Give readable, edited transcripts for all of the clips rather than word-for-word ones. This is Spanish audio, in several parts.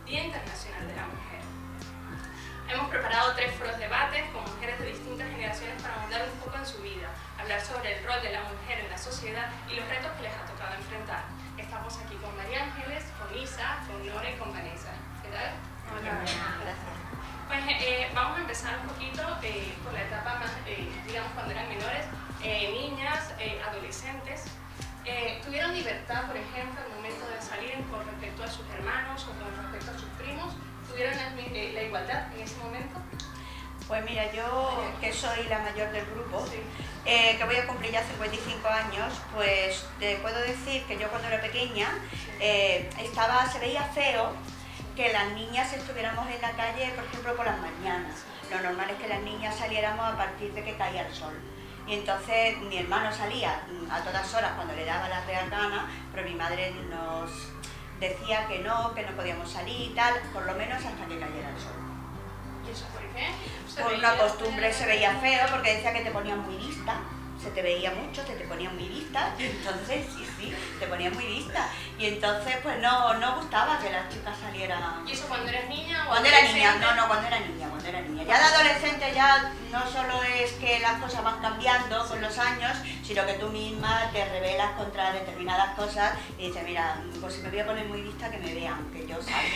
Día Internacional de la Mujer. Hemos preparado 3 foros de debates con mujeres de distintas generaciones para ahondar un poco en su vida, hablar sobre el rol de la mujer en la sociedad y los retos que les ha tocado enfrentar. Estamos aquí con María Ángeles, con Isa, con Nora y con Vanessa. ¿Qué tal? Hola, gracias. Pues vamos a empezar un poquito por la etapa más, digamos, cuando eran menores, niñas, adolescentes. ¿Tuvieron libertad, por ejemplo, al momento de salir con respecto a sus hermanos o con respecto a sus primos? ¿Tuvieron la igualdad en ese momento? Pues mira, yo que soy la mayor del grupo, Sí. que voy a cumplir ya 55 años, pues te puedo decir que yo cuando era pequeña se veía feo que las niñas estuviéramos en la calle, por ejemplo, por las mañanas. Lo normal es que las niñas saliéramos a partir de que caía el sol. Y entonces mi hermano salía a todas horas cuando le daba la real gana, pero mi madre nos decía que no podíamos salir y tal, por lo menos hasta que cayera el sol. ¿Y eso por qué? Por una costumbre se veía feo, porque decía que te ponían muy lista, se te veía mucho, te ponían muy lista, y entonces sí, te ponían muy lista. Y entonces pues no gustaba que las chicas salieran. ¿Y eso cuando eres niña o Cuando era niña, cuando era niña. Ya de adolescente ya no solo es que las cosas van cambiando con los años, sino que tú misma te rebelas contra determinadas cosas y dices, mira, pues si me voy a poner muy lista que me vean, que yo salgo.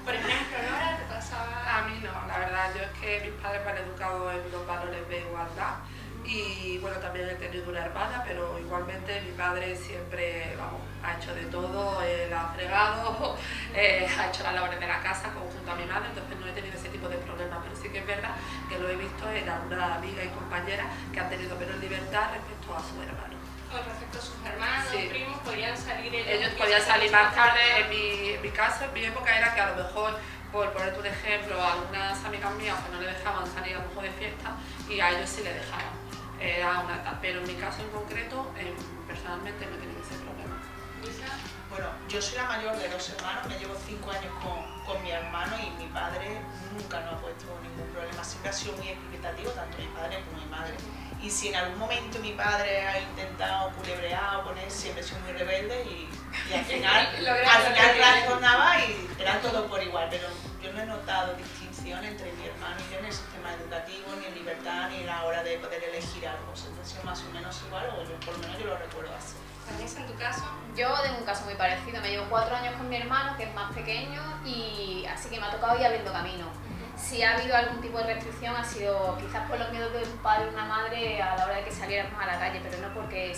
Por ejemplo, Nora, ¿te pasaba? A mí no, la verdad, yo es que mis padres me han educado en los valores de igualdad y bueno, también he tenido una hermana, pero igualmente mi padre siempre, vamos, ha hecho de todo, la ha fregado, ha hecho las labores de la casa junto a mi madre, entonces no he tenido ese tipo de problemas, pero sí que es verdad que lo he visto en algunas amigas y compañeras que han tenido menos libertad respecto a su hermano. Con respecto a sus hermanos, Sí. primos, podían salir Ellos podían salir más tarde, en mi caso, en mi época era que a lo mejor, por ponerte un ejemplo, a algunas amigas mías pues no le dejaban salir a lo mejor de fiesta y a ellos sí le dejaban. Era una etapa, pero en mi caso en concreto, personalmente no he tenido ese problema. Isa. Bueno, yo soy la mayor de 2 hermanos, me llevo 5 años con mi hermano y mi padre nunca nos ha puesto ningún problema, siempre ha sido muy equitativo, tanto mi padre como mi madre. Y si en algún momento mi padre ha intentado culebrear o poner, siempre he sido muy rebelde y al final razonaba y era todo por igual, pero yo no he notado distinción entre mi hermano y yo en el sistema educativo, ni en libertad, ni en la hora de poder elegir algo. Siempre ha sido más o menos igual, o yo, por lo menos yo lo recuerdo así. Vanessa, en tu caso. Yo tengo un caso muy parecido, me llevo 4 años con mi hermano, que es más pequeño, y así que me ha tocado ir abriendo camino. Si ha habido algún tipo de restricción ha sido quizás por los miedos de un padre o una madre a la hora de que saliéramos a la calle, pero no porque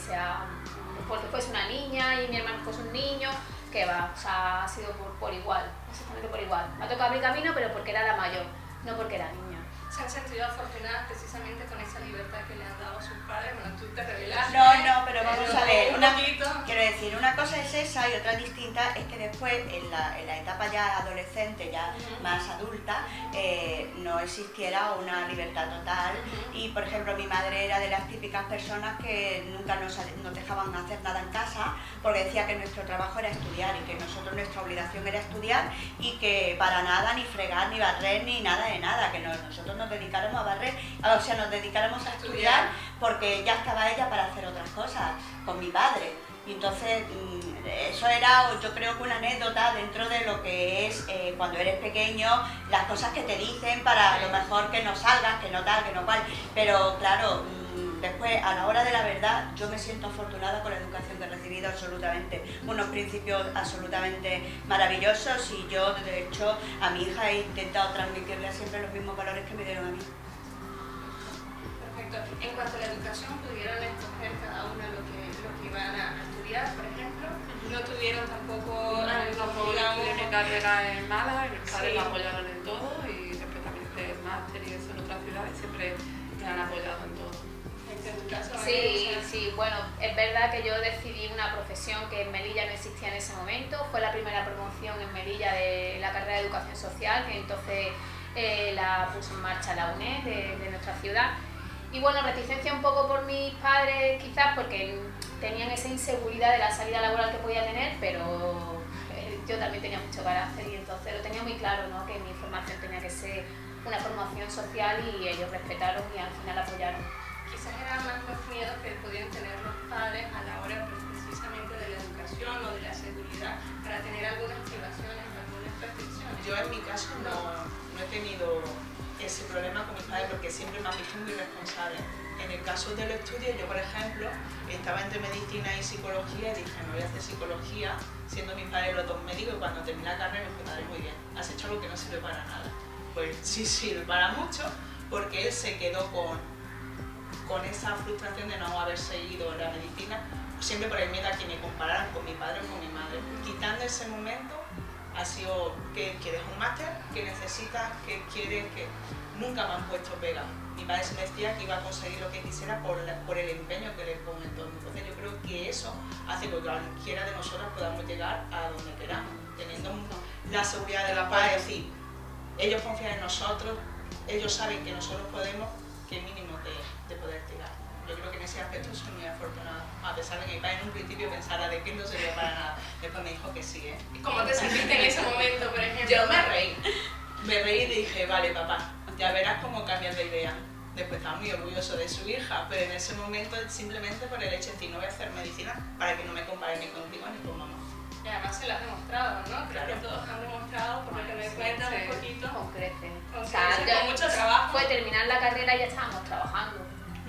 fuese una niña y mi hermano fuese un niño, que va, o sea, ha sido por igual, exactamente por igual. Me ha tocado abrir camino, pero porque era la mayor, no porque era niña. ¿Se han sentido afortunadas precisamente con esa libertad que le han dado a sus padres? Bueno, tú te revelaste. No, pero vamos a ver, poquito. quiero decir, una cosa es esa y otra distinta es que después, en la etapa ya adolescente, ya más adulta, no existiera una libertad total y, por ejemplo, mi madre era de las típicas personas que nunca nos dejaban hacer nada en casa porque decía que nuestro trabajo era estudiar y que nuestra obligación era estudiar y que para nada, ni fregar, ni barrer, ni nada de nada, que nosotros nos dedicáramos a barrer, o sea, nos dedicáramos a estudiar porque ya estaba ella para hacer otras cosas con mi padre. Y entonces eso era, yo creo que una anécdota dentro de lo que es cuando eres pequeño, las cosas que te dicen para a lo mejor que no salgas, que no tal, que no cual. Pero claro, después a la hora de la verdad yo me siento afortunada con la educación que he recibido, absolutamente, unos principios absolutamente maravillosos y yo de hecho a mi hija he intentado transmitirle siempre los mismos valores que me dieron a mí. Perfecto. En cuanto a la educación, ¿pudieron escoger cada una lo que iban a estudiar, por ejemplo? ¿No tuvieron tampoco Estudié mi carrera en Málaga y mis padres Sí. me apoyaron en todo y después también hice el máster y eso en otras ciudades, siempre me han apoyado en todo. en tu caso? Sí, bueno, es verdad que yo decidí una profesión que en Melilla no existía en ese momento, fue la primera promoción en Melilla de la carrera de Educación Social, que entonces la puso en marcha la UNED de nuestra ciudad. Y bueno, reticencia un poco por mis padres, quizás porque tenían esa inseguridad de la salida laboral que podía tener, pero yo también tenía mucho carácter y entonces lo tenía muy claro, ¿no? Que mi formación tenía que ser una formación social y ellos respetaron y al final apoyaron. Quizás eran más los miedos que podían tener los padres a la hora precisamente de la educación o de la seguridad para tener algunas privaciones o Yo en mi caso no he tenido ese problema con mis padres porque siempre me han visto muy responsable. En el caso del estudio, yo por ejemplo, estaba entre medicina y psicología y dije, no voy a hacer psicología, siendo mis padres los dos médicos, y cuando terminé la carrera me dijo, madre, muy bien, has hecho algo que no sirve para nada. Pues sí sirve para mucho, porque él se quedó con esa frustración de no haber seguido la medicina, siempre por el miedo a que me compararan con mi padre o con mi madre. Quitando ese momento, ha sido que quieres un máster, que necesitas, que quieres, que nunca me han puesto pega. Mi padre se me decía que iba a conseguir lo que quisiera por el empeño que le pone todo. Entonces yo creo que eso hace que cualquiera de nosotros podamos llegar a donde queramos, teniendo la seguridad de los padres, es decir, ellos confían en nosotros, ellos saben que nosotros podemos, que mínimo de poder tirar. Yo creo que en ese aspecto soy muy afortunada, a pesar de que mi padre en un principio pensara de que no servía para nada, después me dijo que sí, ¿eh? ¿Y cómo te sentiste en ese momento, por ejemplo? Yo me reí y dije, vale papá, ya verás cómo cambias de idea. Después estaba muy orgulloso de su hija, pero en ese momento simplemente por el hecho de decir no voy a hacer medicina para que no me comparen ni contigo ni con mamá. Y además se lo has demostrado, ¿no? Creo Claro. que todos han demostrado, por lo que me cuentas un poquito. Con creces. Con O sea, creces, con mucho trabajo. Fue terminar la carrera y ya estábamos trabajando.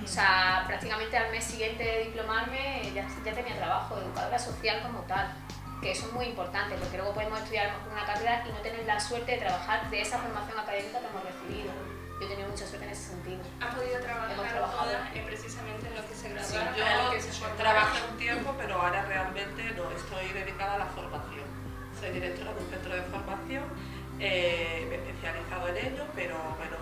O sea, prácticamente al mes siguiente de diplomarme ya tenía trabajo, educadora social como tal. Que eso es muy importante, porque luego podemos estudiar a lo mejor una carrera y no tener la suerte de trabajar de esa formación académica que hemos recibido. Yo he tenido mucha suerte en ese sentido. ¿Has podido trabajar Hemos trabajado. todas precisamente en lo que se Sí, graduaron? yo para lo que se formaron? trabajé un tiempo, pero ahora realmente no estoy dedicada a la formación. Soy directora de un centro de formación, me he especializado en ello, pero bueno,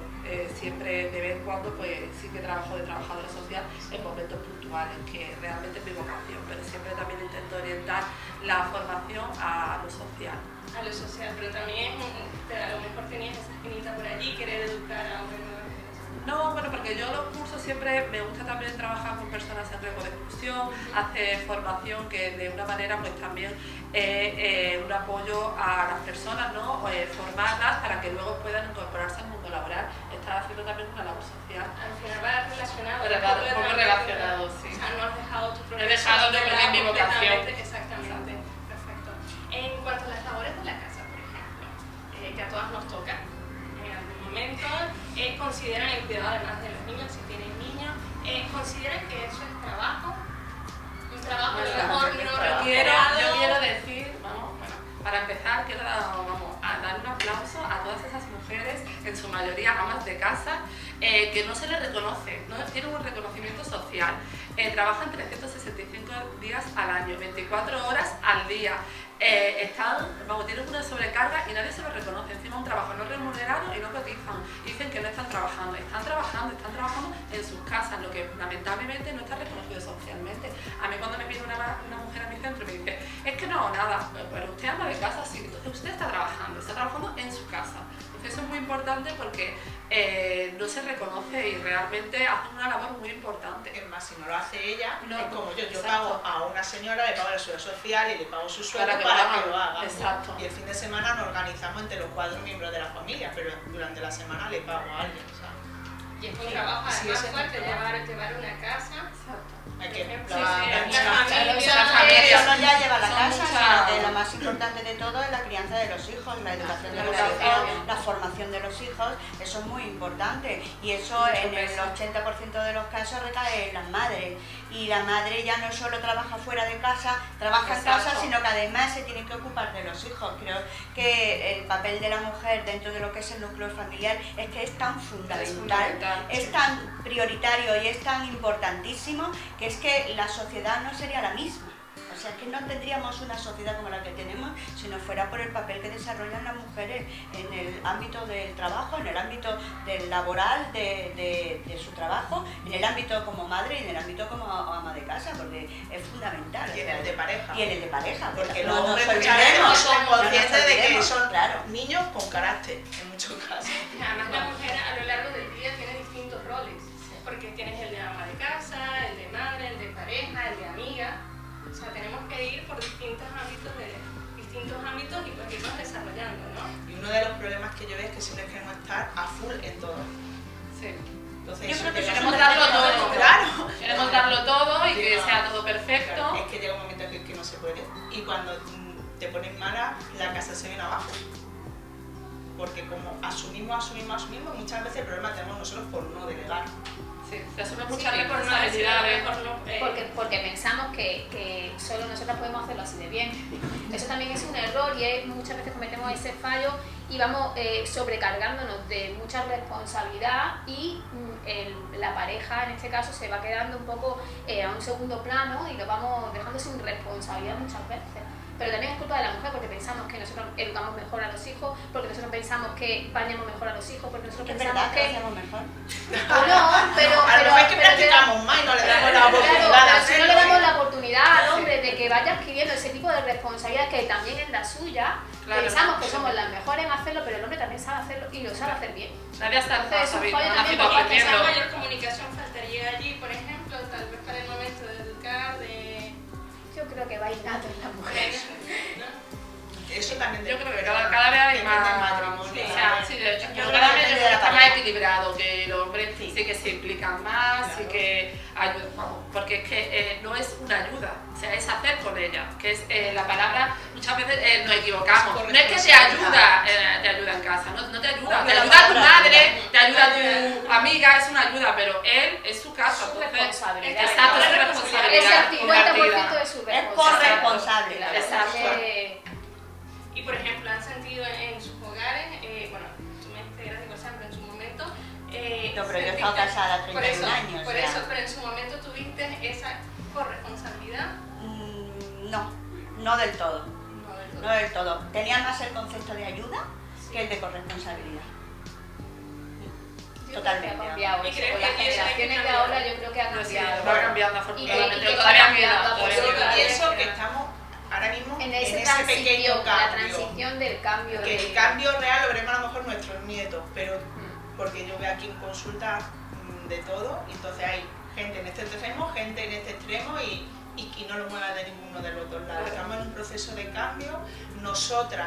siempre de vez en cuando pues sí que trabajo de trabajadora social en momentos puntuales, que realmente es mi vocación, pero siempre también intento orientar la formación a lo social. A lo social, pero también a lo mejor tenías esa espinita por allí, querer educar a una nueva generación. No, bueno, porque yo los cursos siempre me gusta también trabajar con personas en riesgo de exclusión, hacer formación que de una manera pues también un apoyo a las personas, ¿no? Formarlas para que luego puedan incorporarse al mundo laboral. Estar haciendo también una labor social. Al final va relacionado. Un poco relacionado, sí. O sea, no has dejado tu He dejado de poner mi vocación. Exactamente, perfecto. En cuanto a las labores de la casa, por ejemplo, que a todas nos toca, en algún momento, consideran el cuidado además de los niños, si tienen niños, consideran que eso es trabajo, un trabajo a lo mejor no remunerado. Yo quiero decir, para empezar, quiero dar un aplauso a todas esas mujeres, en su mayoría amas de casa, que no se les reconoce, no tienen un reconocimiento social. Trabajan 365 días al año, 24 horas al día. Tienen una sobrecarga y nadie se lo reconoce. Encima un trabajo no remunerado y no cotizan. Dicen que no están trabajando en sus casas, lo que lamentablemente no está reconocido socialmente. A mí cuando me viene una mujer a mi centro y me dice, es que no hago nada, pero usted ama de casa, sí, entonces usted está trabajando en su casa. Entonces eso es muy importante porque no se reconoce y realmente hacen una labor muy importante. Es más, si no lo hace ella, No, es como yo exacto. pago a una señora, le pago la seguridad social y le pago su sueldo Para que lo haga. Exacto. Y el fin de semana nos organizamos entre los 4 miembros de la familia, pero durante la semana le pago a alguien. O sea, Y es un trabajo Sí, además ese es un fuerte, trabajo. llevar una casa. Exacto. hay que ejemplo, lavar, sí, planchar. la Eso familia. no ya lleva la Son casa, muchas- sino que lo más importante de todo es la crianza de los hijos, la educación de La los educación. hijos, la formación de los hijos, eso es muy importante y eso Mucho en el peso. 80% de los casos recae en las madres y la madre ya no solo trabaja fuera de casa, trabaja en Exacto. casa, sino que además se tiene que ocupar de los hijos. Creo que el papel de la mujer dentro de lo que es el núcleo familiar es que es tan fundamental, es tan prioritario y es tan importantísimo que es que la sociedad no sería la misma. O sea, que no tendríamos una sociedad como la que tenemos si no fuera por el papel que desarrollan las mujeres en el ámbito del trabajo, en el ámbito del laboral, de su trabajo, en el ámbito como madre y en el ámbito como ama de casa, porque es fundamental. Y en el de pareja. Y en el de pareja. Porque no los nos hombres muchas veces olvidemos, no son no nos conscientes de que olvidemos, son claro. niños con carácter, en muchos casos. Y además la mujer a lo largo del día tiene distintos roles, porque tienes el de ama de casa, el de madre, el de pareja, el de amiga. O sea, tenemos que ir por distintos ámbitos y pues irnos desarrollando, ¿no? Y uno de los problemas que yo veo es que siempre queremos estar a full en todo. Sí. Entonces, Yo eso creo que llega eso un Queremos momento darlo que- todo. Claro. Queremos darlo todo y que Llega- sea todo perfecto. Claro, es que llega un momento que no se puede. Y cuando te pones mala, la casa se viene abajo. porque como asumimos, muchas veces el problema tenemos nosotros por no delegar. Sí, se asume mucha Sí, por no responsabilidad. Porque pensamos que solo nosotras podemos hacerlo así de bien. Eso también es un error y muchas veces cometemos ese fallo y vamos sobrecargándonos de mucha responsabilidad y la pareja en este caso se va quedando un poco a un segundo plano y lo vamos dejando sin responsabilidad muchas veces. Pero también es culpa de la mujer porque pensamos que nosotros educamos mejor a los hijos, porque nosotros pensamos que bañamos mejor a los hijos, porque nosotros Es pensamos verdad que lo hacemos mejor. No, pero A lo mejor es que practicamos más y no le damos la oportunidad de claro, pero si hacerlo. no le damos la oportunidad al hombre de que vaya adquiriendo ese tipo de responsabilidad que también es la suya, Claro, pensamos que sí. somos las mejores en hacerlo, pero el hombre también sabe hacerlo y lo sabe hacer bien. Nadie está Entonces, es un fallo también nacido por parte de aprendiendo. Quizás mayor comunicación faltaría allí, por ejemplo, tal vez para el momento de educar, de... Yo creo que va innato en la mujer. ¿no? Eso también Yo creo que cada vez hay depende del más. matrimonio. Sí, o sea, sí, de hecho, Yo pero creo cada que vez depende de la está más pareja. equilibrado, que el hombre Sí. sí que se implican más, sí Claro. que ayudan, vamos, porque es que no es una ayuda, o sea, es hacer con ella, que es la palabra, muchas veces nos equivocamos. Es No es que te ayuda en casa, no te ayuda, te la ayuda tu palabra madre, ayuda. te ayuda tu amiga, es una ayuda, pero él es su casa, Su entonces, responsabilidad. exacto, es su Ese responsabilidad 50% compartida. es su Es responsabilidad. corresponsable. Claro, Exacto. Y por ejemplo, han sentido en sus hogares, bueno, tú me integras igual siempre en su momento. No, pero yo he estado casada 31 años. Por ya. eso, pero en su momento tuviste esa corresponsabilidad. No, no del todo. No del todo. No del todo. Tenía más el concepto de ayuda que el de corresponsabilidad. Totalmente. Ha cambiado ¿Y eso. crees Con las que eso hay que generaciones de cambiarlo? ahora yo creo que ha Sí, cambiado. va cambiando Y afortunadamente, que todavía está queda, cambiando, todavía Yo Yo queda. pienso que estamos ahora mismo En ese esa pequeño transición, la cambio. transición del cambio. Que el cambio real lo veremos a lo mejor nuestros nietos, pero porque yo veo aquí en consulta de todo, y entonces hay gente en este extremo, gente en este extremo y no lo mueva de ninguno de los dos lados. Estamos en un proceso de cambio, nosotros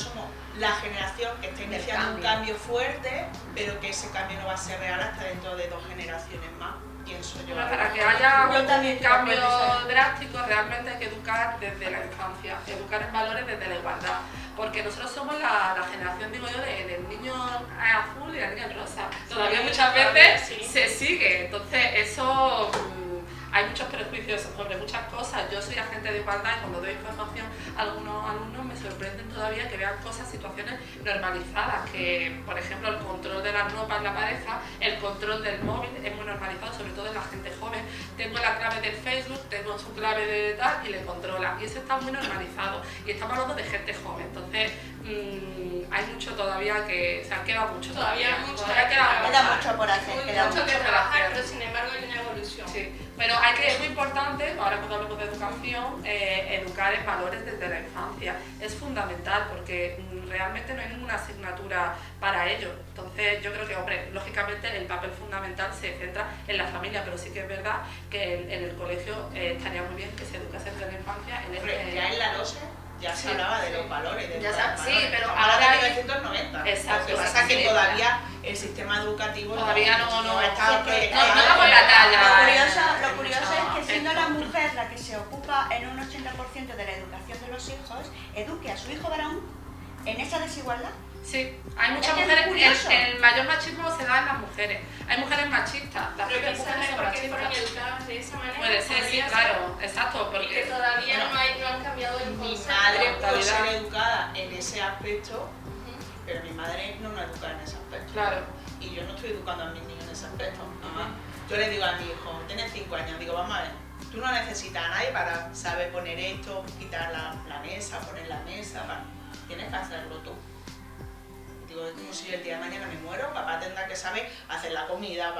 somos la generación que está iniciando un cambio fuerte, pero que ese cambio no va a ser real hasta dentro de 2 generaciones más, pienso yo. Bueno, para que haya Yo un también estoy cambio de acuerdo. drástico, realmente hay que educar desde la infancia, educar en valores desde la igualdad, porque nosotros somos la generación, digo yo, del niño azul y la niña rosa. Todavía muchas veces Sí. se sigue, entonces eso... hay muchos prejuicios sobre muchas cosas. Yo soy agente de igualdad y cuando doy información a algunos alumnos me sorprenden todavía que vean cosas, situaciones normalizadas, que por ejemplo el control de la ropa en la pareja, el control del móvil es muy normalizado, sobre todo en la gente joven. Tengo la clave del Facebook, tengo su clave de tal y le controla, y eso está muy normalizado y estamos hablando de gente joven, entonces hay mucho todavía que, o sea, queda mucho Todavía mucho, todavía queda Queda mucho por hacer. Mucho Queda que mucho. trabajar, pero sin embargo hay una evolución. Sí, pero hay que, es muy importante, ahora cuando hablamos de educación, educar en valores desde la infancia. Es fundamental porque realmente no hay ninguna asignatura para ello. Entonces yo creo que, hombre, lógicamente el papel fundamental se centra en la familia, pero sí que es verdad que en el colegio estaría muy bien que se educase desde la infancia en Hombre, ya en la 12 ya se hablaba de los valores. De Ya los se- valores. sí, pero Estamos ahora hablando de hay- 1990. Exacto, Lo que pasa es que sí, todavía el sistema educativo Todavía no está sí, proyectado. no damos la talla. Lo curioso es que siendo la mujer la que se ocupa en un 80% de la educación de los hijos, eduque a su hijo varón en esa desigualdad. Sí, hay muchas Es que es mujeres, curioso. el mayor machismo se da en las mujeres. Hay mujeres machistas, las Pero propias quizás mujeres es son porque fueron machistas. educadas de esa manera. Puede ser, sí, podría claro, exacto, ser, y que porque todavía Bueno, no han cambiado el Mi concepto. madre pudo mentalidad. ser educada en ese aspecto, Ujú. pero mi madre no nos educa en ese aspecto. claro. Y yo no estoy educando a mis niños en ese aspecto. Mamá, yo le digo a mi hijo, tiene 5 años, digo, vamos a ver, tú no necesitas a nadie para saber poner esto, quitar la mesa, poner la mesa, tienes que hacerlo tú. Digo, es como si el día de mañana me muero, papá tendrá que saber hacer la comida,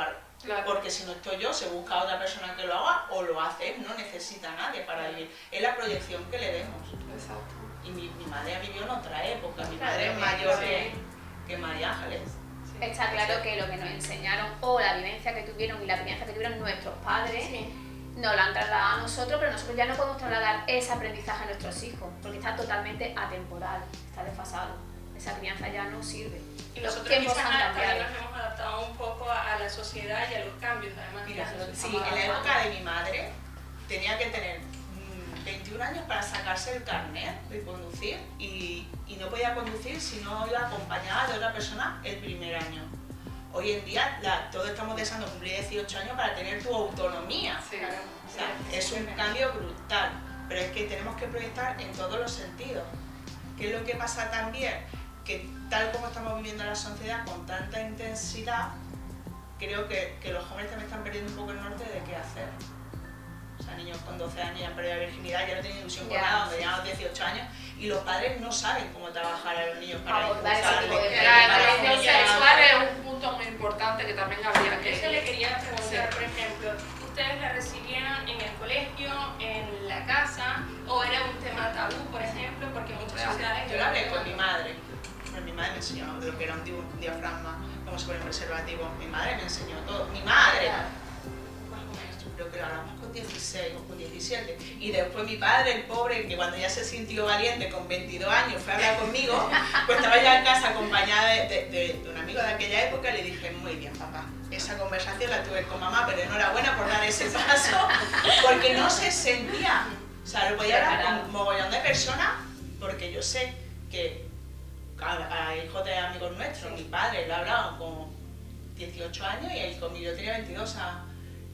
Claro. porque si no estoy yo, se busca a otra persona que lo haga o lo hace, no necesita a nadie para vivir. Es la proyección que le demos. Exacto. Y mi madre ha vivido en otra época, mi Claro, madre es sí, mayor sí. que María Ángeles. Está claro que lo que nos enseñaron o la vivencia que tuvieron y la crianza que tuvieron nuestros padres Sí. nos la han trasladado a nosotros, pero nosotros ya no podemos trasladar ese aprendizaje a nuestros hijos porque está totalmente atemporal, está desfasado. Esa crianza ya no sirve. Y Los nosotros tiempos quizás han también cambiado. nos hemos adaptado un poco a la sociedad y a los cambios, además. Mira, de sí, en la época de mi madre tenía que tener 21 años para sacarse el carnet de conducir y no no podía conducir si no iba acompañada de otra persona el primer año. Hoy en día todos estamos deseando cumplir 18 años para tener tu autonomía. Sí. O sea, es un cambio brutal, pero es que tenemos que proyectar en todos los sentidos. ¿Qué es lo que pasa también? Que tal como estamos viviendo la sociedad con tanta intensidad, creo que los jóvenes también están perdiendo un poco el norte de qué hacer. O sea, niños con 12 años ya han perdido la virginidad, ya no tienen ilusión por nada, donde llegan a los 18 años, y los padres no saben cómo trabajar a los niños para Abordar ese impulsarles. tipo de La educación sexual es un punto muy importante que también habría que... Eso le quería preguntar, por ejemplo, ¿ustedes la recibían en el colegio, en la casa, o era un tema tabú, por ejemplo? Porque en muchas sociedades... Yo lo hablé con mi madre. Mi madre me enseñó lo que era un diafragma, cómo se pone un preservativo. Mi madre me enseñó todo. Mi madre. Creo que lo hablamos con 16 o con 17. Y después mi padre, el pobre, que cuando ya se sintió valiente con 22 años fue a hablar conmigo, pues estaba ya en casa acompañada de un amigo de aquella época, y le dije, muy bien papá, esa conversación la tuve con mamá, pero enhorabuena por dar ese paso, porque no se sentía. O sea, lo podía hablar con un mogollón de personas, porque yo sé que a hijos de amigos nuestros, mi padre lo ha hablado con 18 años y él conmigo tenía 22, o sea,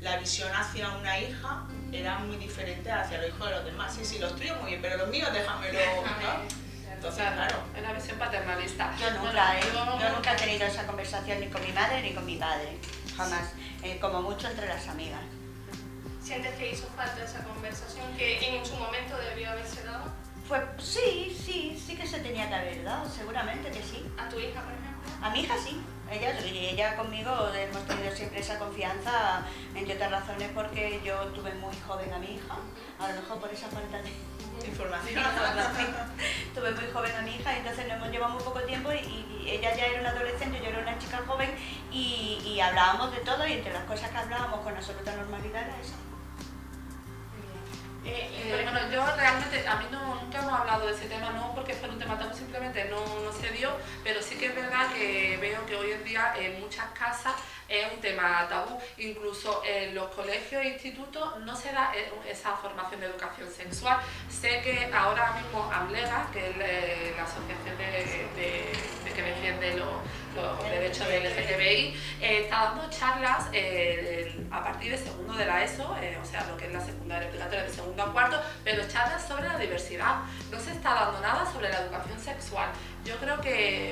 la visión hacia una hija era muy diferente hacia los hijos de los demás. Sí, los tuyos muy bien, pero los míos déjamelo, ¿no? Entonces, claro. Es una visión paternalista. Yo nunca he tenido esa conversación ni con mi madre ni con mi padre, jamás, como mucho entre las amigas. ¿Sientes que hizo falta esa conversación que en su momento debió haberse dado? Pues sí que se tenía que haber dado, seguramente que sí. ¿A tu hija, por ejemplo? A mi hija sí, ella conmigo hemos tenido siempre esa confianza, entre otras razones porque yo tuve muy joven a mi hija, a lo mejor por esa falta de Información. tuve muy joven a mi hija y entonces nos hemos llevado muy poco tiempo y ella ya era una adolescente, yo era una chica joven y hablábamos de todo, y entre las cosas que hablábamos con absoluta normalidad era eso. Bueno, yo realmente, a mí nunca hemos hablado de ese tema, no porque fuera un tema tabú, simplemente no se dio, pero sí que es verdad que veo que hoy en día en muchas casas es un tema tabú. Incluso en los colegios e institutos no se da esa formación de educación sexual. Sé que ahora mismo AMLEGA, que es la asociación que defiende los derechos del LGTBI, está dando charlas a partir de segundo de la ESO, o sea, lo que es la secundaria obligatoria de segundo a cuarto, pero charlas sobre la diversidad. No se está dando nada sobre la educación sexual. Yo creo que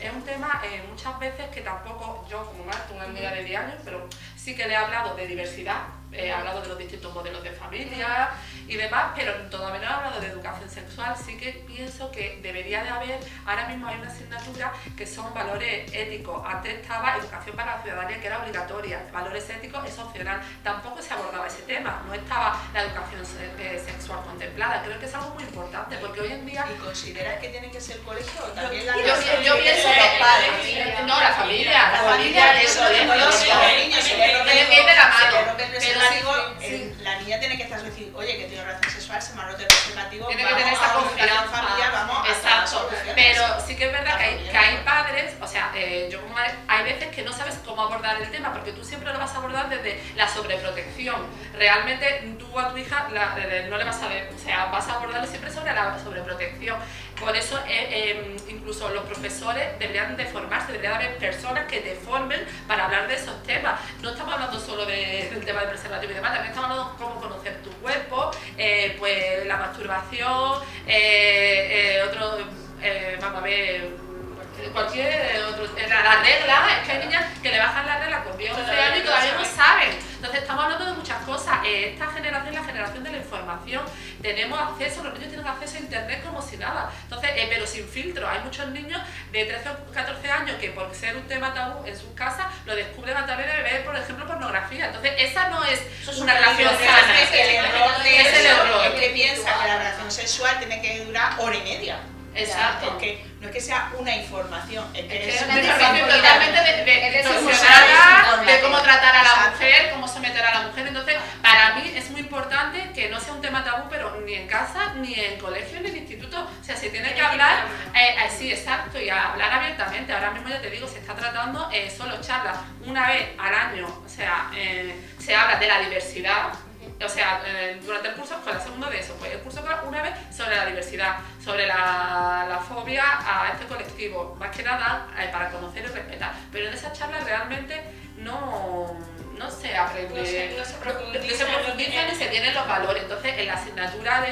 es un tema muchas veces que tampoco, yo como madre, tengo una amiga de 10 años, pero sí que le he hablado de diversidad, he hablado de los distintos modelos de familia y demás, pero todavía no he hablado de educación sexual. Sí que pienso que debería de haber, ahora mismo hay una asignatura que son valores éticos. Antes estaba educación para la ciudadanía, que era obligatoria, valores éticos es opcional. Tampoco se abordaba ese tema, no estaba la educación sexual contemplada. Creo que es algo muy importante, porque hoy en día... ¿Y consideras que tiene que ser el colegio o también la Yo pienso que los padres. no, la familia, eso de los niños, viene de la mano. Pero la niña tiene que estar decir, oye, que tiene relación sexual, se me ha roto el preservativo, tiene que tener esa confianza familiar, vamos exacto, pero sí que es verdad que hay padres, o sea, yo como madre, hay veces que no sabes cómo abordar el tema, porque tú siempre lo vas a abordar desde la sobreprotección. Realmente tú a tu hija no le vas a ver, o sea, vas a abordarlo siempre sobre la sobreprotección. Por eso incluso los profesores deberían de formarse, debería de haber personas que te formen para hablar de esos temas. No estamos hablando solo del tema del preservativo y demás, también estamos hablando de cómo conocer tu cuerpo, pues la masturbación, vamos a ver, cualquier otro, la regla, es que hay niñas que le bajan la regla con 10 o 11 años y todavía no saben. Entonces estamos hablando de muchas cosas. Esta generación es la generación de la información. Tenemos acceso, los niños tienen acceso a internet como si nada. Entonces, pero sin filtro. Hay muchos niños de 13 o 14 años que por ser un tema tabú en sus casas lo descubren a través de ver, por ejemplo, pornografía. Entonces esa no es una relación sana. Es el error es que piensa que la relación sexual tiene que durar hora y media. Exacto. Porque no es que sea una información, es que es una información totalmente profesional de cómo tratar a la mujer, cómo someter a la mujer. Entonces, para mí es muy importante que no sea un tema tabú, pero ni en casa, ni en colegio, ni en instituto. O sea, se tiene que hablar, sí, exacto, y hablar abiertamente. Ahora mismo ya te digo, se está tratando solo charlas una vez al año. O sea, se habla de la diversidad, o sea, durante el curso escolar, segundo de eso, pues el curso escolar una vez sobre la diversidad, sobre la fobia a este colectivo, más que nada para conocer y respetar, pero en esa charla realmente no se aprende, no se profundiza ni se tienen los valores. Entonces en la asignatura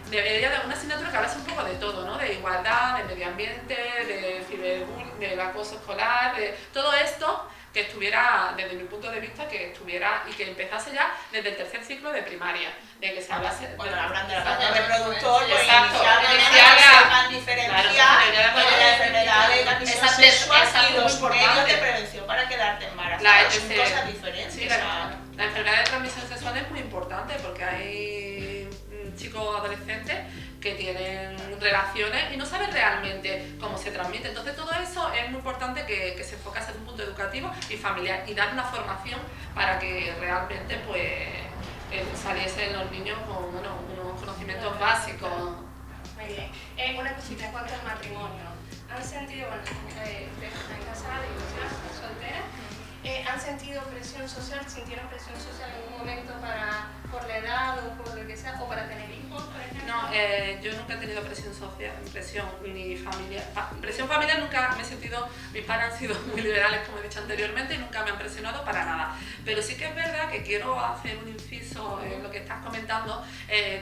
debería de una asignatura que hablase un poco de todo, ¿no? De igualdad, de medio ambiente, de ciberbullying, del acoso escolar, de todo esto, que estuviera, desde mi punto de vista, que estuviera y que empezase ya desde el tercer ciclo de primaria, de que se hablase... Cuando hablan de la parte reproductor, pues exacto, inicialmente sepan diferenciar entre la enfermedad de transmisión exacto, sexual exacto, y los muy medios de importante. prevención para quedarte embarazada. Son ETC. cosas diferentes. Sí, o sea, la enfermedad de transmisión sexual es muy importante porque hay chicos adolescentes que tienen relaciones y no saben realmente cómo se transmite. Entonces todo eso es muy importante que se enfocase en un punto educativo y familiar y dar una formación para que realmente pues saliesen los niños con unos conocimientos básicos. Muy bien. Una cosita en cuanto al matrimonio. ¿Han sentido, bueno, ustedes están casadas, divorciadas, solteras? ¿Han sentido presión social, sintieron presión social en algún momento por la edad o por lo que sea, o para tener hijos, por ejemplo? No, yo nunca he tenido presión social, presión ni familiar. Presión familiar nunca me he sentido, mis padres han sido muy liberales, como he dicho anteriormente, y nunca me han presionado para nada. Pero sí que es verdad que quiero hacer un inciso en lo que estás comentando.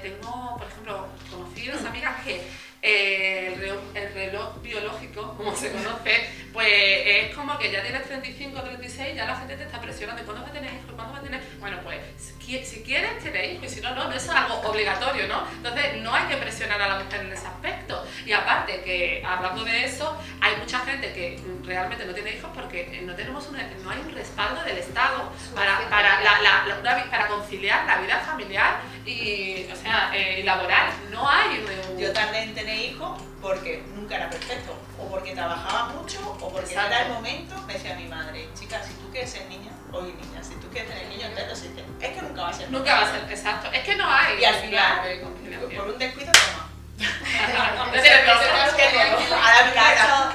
Tengo, por ejemplo, conocidos, amigas que el reloj biológico, como se conoce, pues es como que ya tienes 35 o 36, ya la gente te está presionando. ¿Y cuándo vas a tener hijos? ¿Cuándo vas a tener? Bueno, pues si quieres tener hijos, y si no, no es algo obligatorio, ¿no? Entonces no hay que presionar a la mujer en ese aspecto. Y aparte que, hablando de eso, hay mucha gente que realmente no tiene hijos porque no hay un respaldo del Estado para conciliar la vida familiar y, o sea, laboral. No hay yo tardé en tener hijos porque nunca era perfecto, o porque trabajaba mucho, o porque exacto. era el momento. Me decía mi madre, chica, si tú quieres ser niña, si tú quieres tener niños, entonces es que nunca va a ser. Nunca va a ser, exacto. Es que no hay. Y al final, conciliación. por un descuido, toma.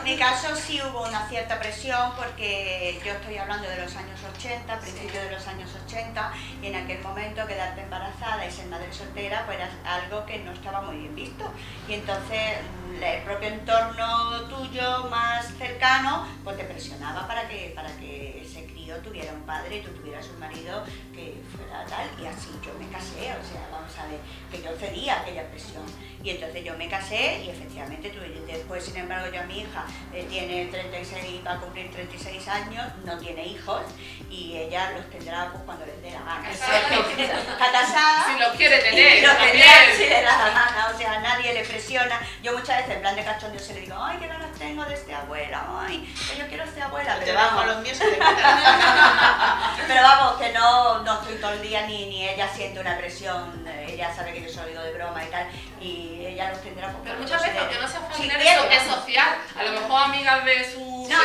Mi caso sí hubo una cierta presión porque yo estoy hablando de los años 80, principios de los años 80, y en aquel momento quedarte embarazada y ser madre soltera pues era algo que no estaba muy bien visto, y entonces el propio entorno tuyo más cercano pues te presionaba para que ese crío tuviera un padre y tú tuvieras un marido que fuera tal, y así yo me casé, o sea, vamos a ver, que yo cedía a aquella presión, y entonces yo me casé y efectivamente después, sin embargo, yo a mi hija tiene 36, va a cumplir 36 años, no tiene hijos, y ella los tendrá pues cuando les dé la gana. Está casada. Si los quiere tener, y los también. tendrá si le da la gana, o sea, nadie le presiona. Yo muchas veces en plan de cachondeo se le digo, ay, qué ganas tengo de ser abuela, ay, que yo quiero ser abuela, Te pero bajo a vamos, los míos y te quitan. pero vamos, que no estoy todo el día ni ella siente una presión, ella sabe que yo se lo digo de broma y tal, y ella los tendrá porque Pero muchas veces, aunque no sea familiar, quiere, es social. A lo mejor amigas de su... No,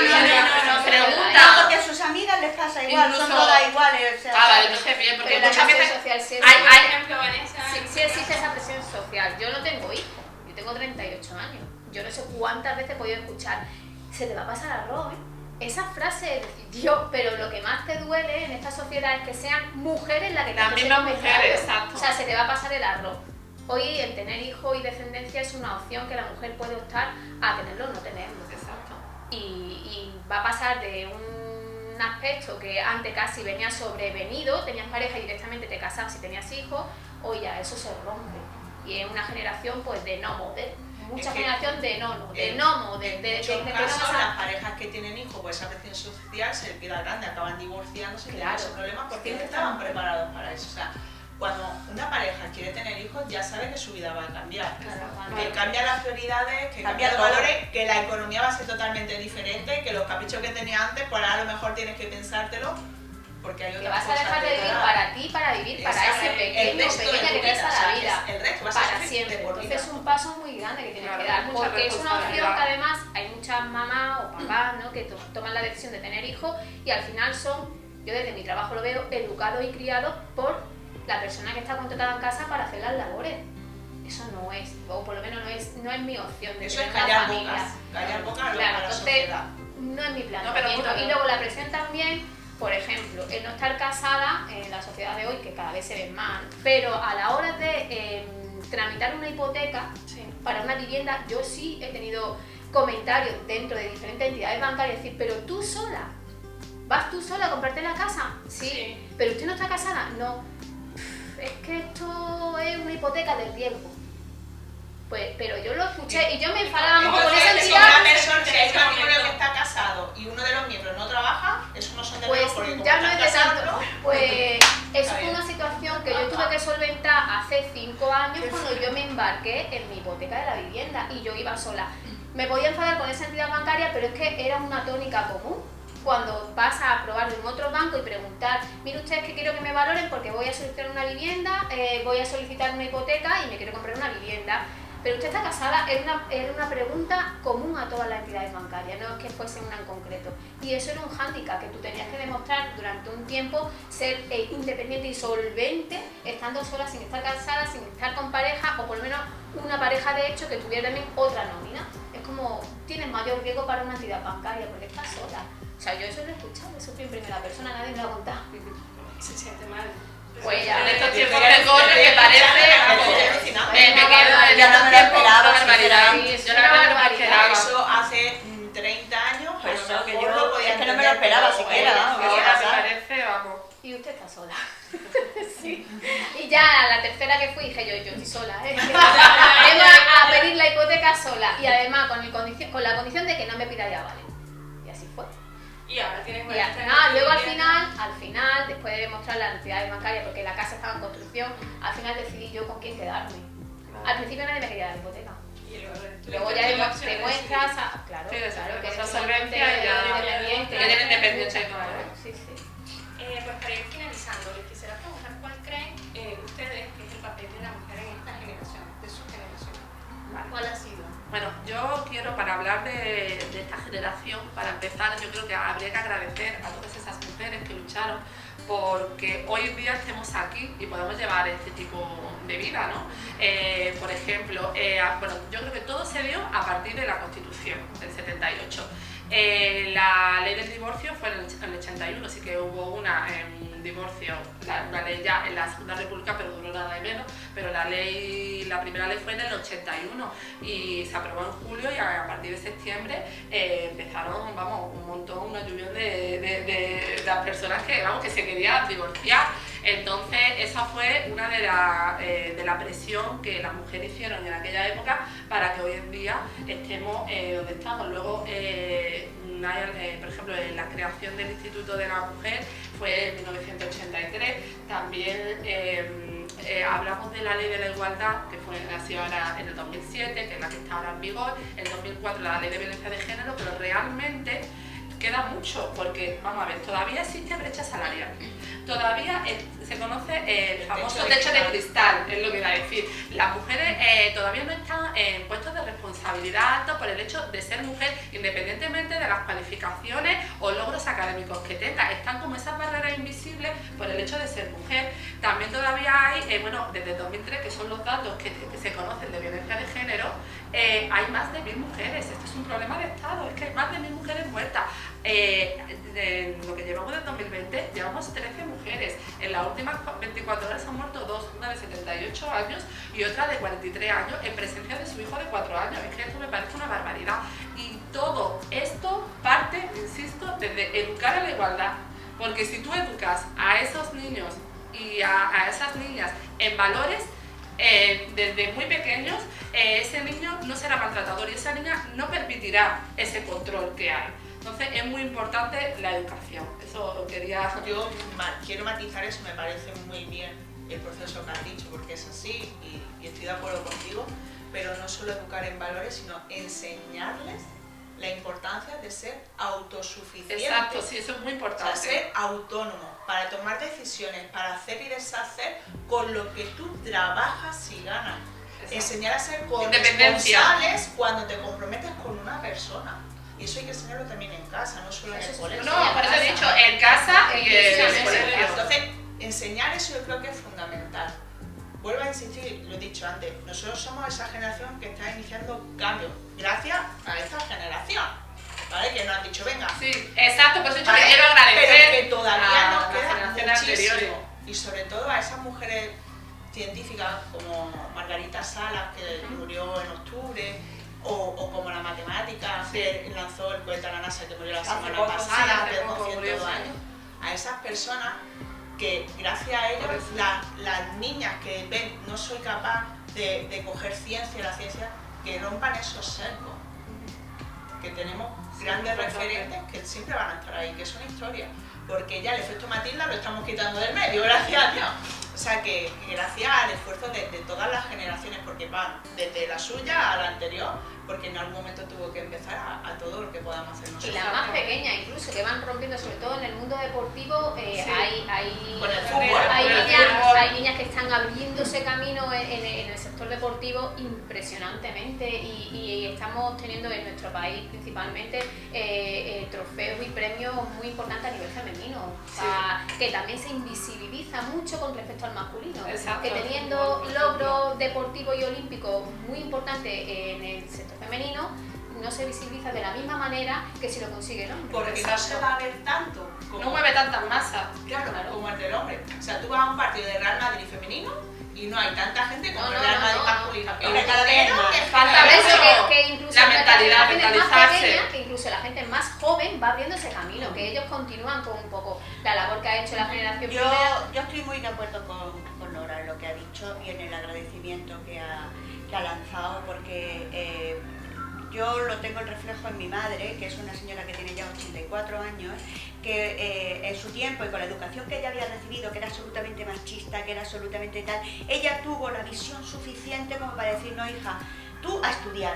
pregunta. porque a sus amigas les pasa igual, son Incluso- todas iguales, o sea, Vale, entonces bien, porque Pero la muchas presión veces... social sí hay- existe. hay- Por ejemplo, Vanessa... Sí existe esa presión social. Yo no tengo hijos, yo tengo 38 años. Yo no sé cuántas veces he podido escuchar, se te va a pasar arroz, ¿eh? Esa frase es decir, Dios, pero lo que más te duele en esta sociedad es que sean mujeres las que Las te mismas comen mujeres, arroz. exacto. O sea, se te va a pasar el arroz. Hoy el tener hijos y descendencia es una opción que la mujer puede optar a tenerlo o no tenerlo. Exacto. Y va a pasar de un aspecto que antes casi venía sobrevenido, tenías pareja y directamente te casabas y tenías hijos, hoy ya eso se rompe. Y es una generación pues de nómo, mucha Es que generación de nono, de en nomo, de muchos que no casos, pasa- las parejas que tienen hijos, pues esa presión social se les queda grande, acaban divorciándose y tienen Claro. ese problema porque no 100%. estaban preparados para eso. O sea, cuando una pareja quiere tener hijos, ya sabe que su vida va a cambiar. Claro. Que cambian las prioridades, que Cambia cambian los todo. valores, que la economía va a ser totalmente diferente, que los caprichos que tenía antes, pues ahora a lo mejor tienes que pensártelo, porque hay que otras vas a cosas dejar de vivir detrás. para ti, para vivir para Exacto. ese El pequeño o resto de pequeña tu que tienes vida, a o sea, la vida. el resto va a Para ser siempre. de por vida. Entonces es un paso muy grande que tienes Claro, que dar, mucha porque es una opción que responsabilidad. además hay muchas mamás o papás, ¿no?, que toman la decisión de tener hijos y al final son, yo desde mi trabajo lo veo, educados y criados por la persona que está contratada en casa para hacer las labores. Eso no es, o por lo menos no es mi opción de Eso tener es callar una familia. bocas a Claro, la entonces sociedad. no es mi No, planteamiento. pero Y luego la presión también por ejemplo, el no estar casada en la sociedad de hoy, que cada vez se ve más, pero a la hora de tramitar una hipoteca para una vivienda, yo sí he tenido comentarios dentro de diferentes entidades bancarias, decir, pero tú sola, ¿vas tú sola a comprarte la casa? Sí. ¿Pero usted no está casada? No. Es que esto es una hipoteca del tiempo. Pues, pero yo lo escuché y yo me enfadaba mucho con esa entidad. Si una persona, si hay un miembro que está casado y uno de los miembros no trabaja, eso no son de pues porque ya no están es de tanto. casados, Pues eso fue una situación que yo tuve que solventar hace 5 años cuando yo me embarqué en mi hipoteca de la vivienda y yo iba sola. Me podía enfadar con esa entidad bancaria, pero es que era una tónica común. Cuando vas a aprobarlo en otro banco y preguntar, mire usted, es que quiero que me valoren porque voy a solicitar una vivienda, voy a solicitar una hipoteca y me quiero comprar una vivienda. Pero usted está casada, era una pregunta común a todas las entidades bancarias, no es que fuese una en concreto. Y eso era un hándicap que tú tenías que demostrar durante un tiempo, ser independiente y solvente, estando sola, sin estar casada, sin estar con pareja, o por lo menos una pareja de hecho que tuviera también otra nómina. Es como, tienes mayor riesgo para una entidad bancaria porque estás sola. O sea, yo eso lo he escuchado, eso fui en primera persona, nadie me lo ha contado. Se siente mal. Pues ya, En estos tiempos que corren, que parece, me quedo en Ya no me lo estos tiempos, esperaba, una barbaridad. sí, Yo la verdad no me barbaridad. esperaba. Eso hace 30 años, pero Eso, mejor que yo lo podía es que no me entender, lo esperaba pero, siquiera, vamos, que Ahora me pasar. parece, vamos. Y usted está sola. Sí. Y ya la tercera que fui dije yo estoy sola, ¿eh? Vengo a pedir la hipoteca sola y además con la condición de que no me pida ya vale. Y así fue. Y ahora tienes Y al final, luego al final, después de demostrar las entidades bancarias, porque la casa estaba en construcción, al final decidí yo con quién quedarme. Al principio nadie me quería dar la hipoteca. Luego ya demuestras, claro, Sí, claro, que esa eres solvencia ya- independiente. que eres independiente, claro. Sí, sí. Pues para ir finalizando, les quisiera preguntar cuál creen ustedes que es el papel de la mujer en esta generación, de su generación. ¿Cuál ha sido? Bueno, yo quiero, para hablar de esta generación, para empezar, yo creo que habría que agradecer a todas esas mujeres que lucharon porque hoy en día estemos aquí y podemos llevar este tipo de vida, ¿no? Por ejemplo, bueno, yo creo que todo se dio a partir de la Constitución del 78. La ley del divorcio fue en el 81, sí que hubo una divorcio, una ley ya en la Segunda República, pero duró nada de menos, pero la primera ley fue en el 81 y se aprobó en julio y a partir de septiembre empezaron, vamos, un montón, una lluvia de las personas que se querían divorciar. Entonces esa fue una de la presión que las mujeres hicieron en aquella época para que hoy en día estemos donde estamos. Luego, por ejemplo, la creación del Instituto de la Mujer fue en 1983. También hablamos de la Ley de la Igualdad, que fue así ahora en el 2007, que es la que está ahora en vigor. En el 2004 la Ley de Violencia de Género, pero realmente queda mucho, porque, vamos a ver, todavía existe brecha salarial, todavía se conoce el famoso techo de cristal, es lo que iba a decir. Las mujeres todavía no están en puestos de responsabilidad altos por el hecho de ser mujer, independientemente de las cualificaciones o logros académicos que tengan. Están como esas barreras invisibles por el hecho de ser mujer. También todavía hay, bueno, desde 2003, que son los datos que se conocen de violencia de género, hay más de 1000 mujeres. Esto es un problema de Estado, es que hay más de 1000 mujeres muertas. En lo que llevamos del 2020, llevamos 13 mujeres. En las últimas 24 horas han muerto 2, una de 78 años y otra de 43 años en presencia de su hijo de 4 años. Es que esto me parece una barbaridad. Y todo esto parte, insisto, desde educar a la igualdad. Porque si tú educas a esos niños y a esas niñas en valores, desde muy pequeños, ese niño no será maltratador y esa niña no permitirá ese control que hay. Entonces es muy importante la educación. Eso quería... Yo quiero matizar eso, me parece muy bien el proceso que has dicho, porque es así y estoy de acuerdo contigo, pero no solo educar en valores, sino enseñarles la importancia de ser autosuficiente. Exacto, sí, eso es muy importante. O sea, ser autónomo para tomar decisiones, para hacer y deshacer con lo que tú trabajas y ganas. Exacto. Enseñar a ser corresponsables cuando te comprometes con una persona. Y eso hay que enseñarlo también en casa, no solo en el colegio. No, por eso he dicho, en casa y en el colegio. Entonces, enseñar eso yo creo que es fundamental. Vuelvo a insistir, lo he dicho antes, nosotros somos esa generación que está iniciando cambios, gracias a esta generación, ¿vale? Que nos han dicho, venga, Sí. Exacto, por eso yo ¿vale? le quiero agradecer Pero que todavía a nos las queda generaciones muchísimo. anteriores. Y sobre todo a esas mujeres científicas como Margarita Salas, que murió en octubre, o como la matemática que lanzó el cohete a la NASA, que murió la semana poco, sí, pasada, hace de poco 200 murió, sí. años. A esas personas que gracias a ellos, las niñas que ven, no soy capaz de coger ciencia, la ciencia, que rompan esos cercos, que tenemos grandes referentes que siempre van a estar ahí, que es una historia, porque ya el efecto Matilda lo estamos quitando del medio, gracias a Dios. O sea que gracias al esfuerzo de todas las generaciones, porque van desde la suya a la anterior, porque en algún momento tuvo que empezar a todo lo que podamos hacer Y nosotros. las más pequeñas incluso, que van rompiendo, sobre todo en el mundo deportivo, hay Con el fútbol. hay niñas que están abriéndose camino en el sector deportivo impresionantemente y estamos teniendo en nuestro país principalmente trofeos y premios muy importantes a nivel femenino, o sea, que también se invisibiliza mucho con respecto al masculino, Exacto. que teniendo logros deportivos y olímpicos muy importantes en el sector femenino, no se visibiliza de la misma manera que si lo consigue el hombre. Porque no se va a ver tanto como, No mueve tantas masas. claro, Claro. como el del hombre. O sea, tú vas a un partido de Real Madrid femenino y no hay tanta gente como No, el no, Real no, Madrid no. masculino. No, Pero no, cada vez no, que falta Por ver eso eso, que incluso la mentalidad, la gente más mentalizarse. pequeña, que incluso la gente más joven va abriendo ese camino, que ellos continúan con un poco la labor que ha hecho la generación primera. Yo estoy muy de acuerdo con Nora en lo que ha dicho y en el agradecimiento que ha lanzado, porque yo lo tengo el reflejo en mi madre, que es una señora que tiene ya 84 años, que en su tiempo y con la educación que ella había recibido, que era absolutamente machista, que era absolutamente tal, ella tuvo la visión suficiente como para decir, no hija, tú a estudiar.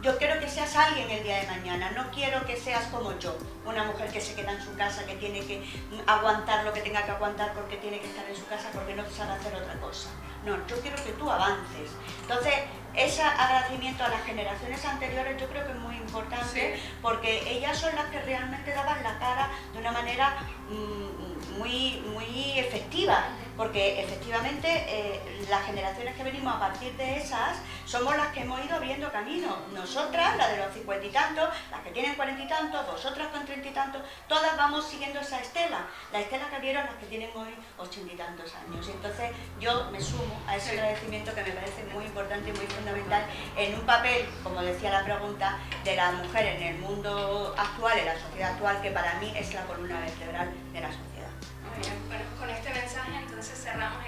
Yo quiero que seas alguien el día de mañana, no quiero que seas como yo, una mujer que se queda en su casa, que tiene que aguantar lo que tenga que aguantar porque tiene que estar en su casa porque no sabe hacer otra cosa. No, yo quiero que tú avances. Entonces, ese agradecimiento a las generaciones anteriores yo creo que es muy importante, porque ellas son las que realmente daban la cara de una manera muy efectiva, porque efectivamente las generaciones que venimos a partir de esas somos las que hemos ido abriendo camino. Nosotras, las de los 50 y tantos, las que tienen 40 y tantos, vosotras con 30 y tantos, todas vamos siguiendo esa estela, la estela que abrieron las que tienen hoy 80 y tantos años. Y entonces yo me sumo a ese agradecimiento que me parece muy importante y muy fundamental en un papel, como decía la pregunta, de la mujer en el mundo actual, en la sociedad actual, que para mí es la columna vertebral de la sociedad. Muy bien, bueno, con este mensaje entonces cerramos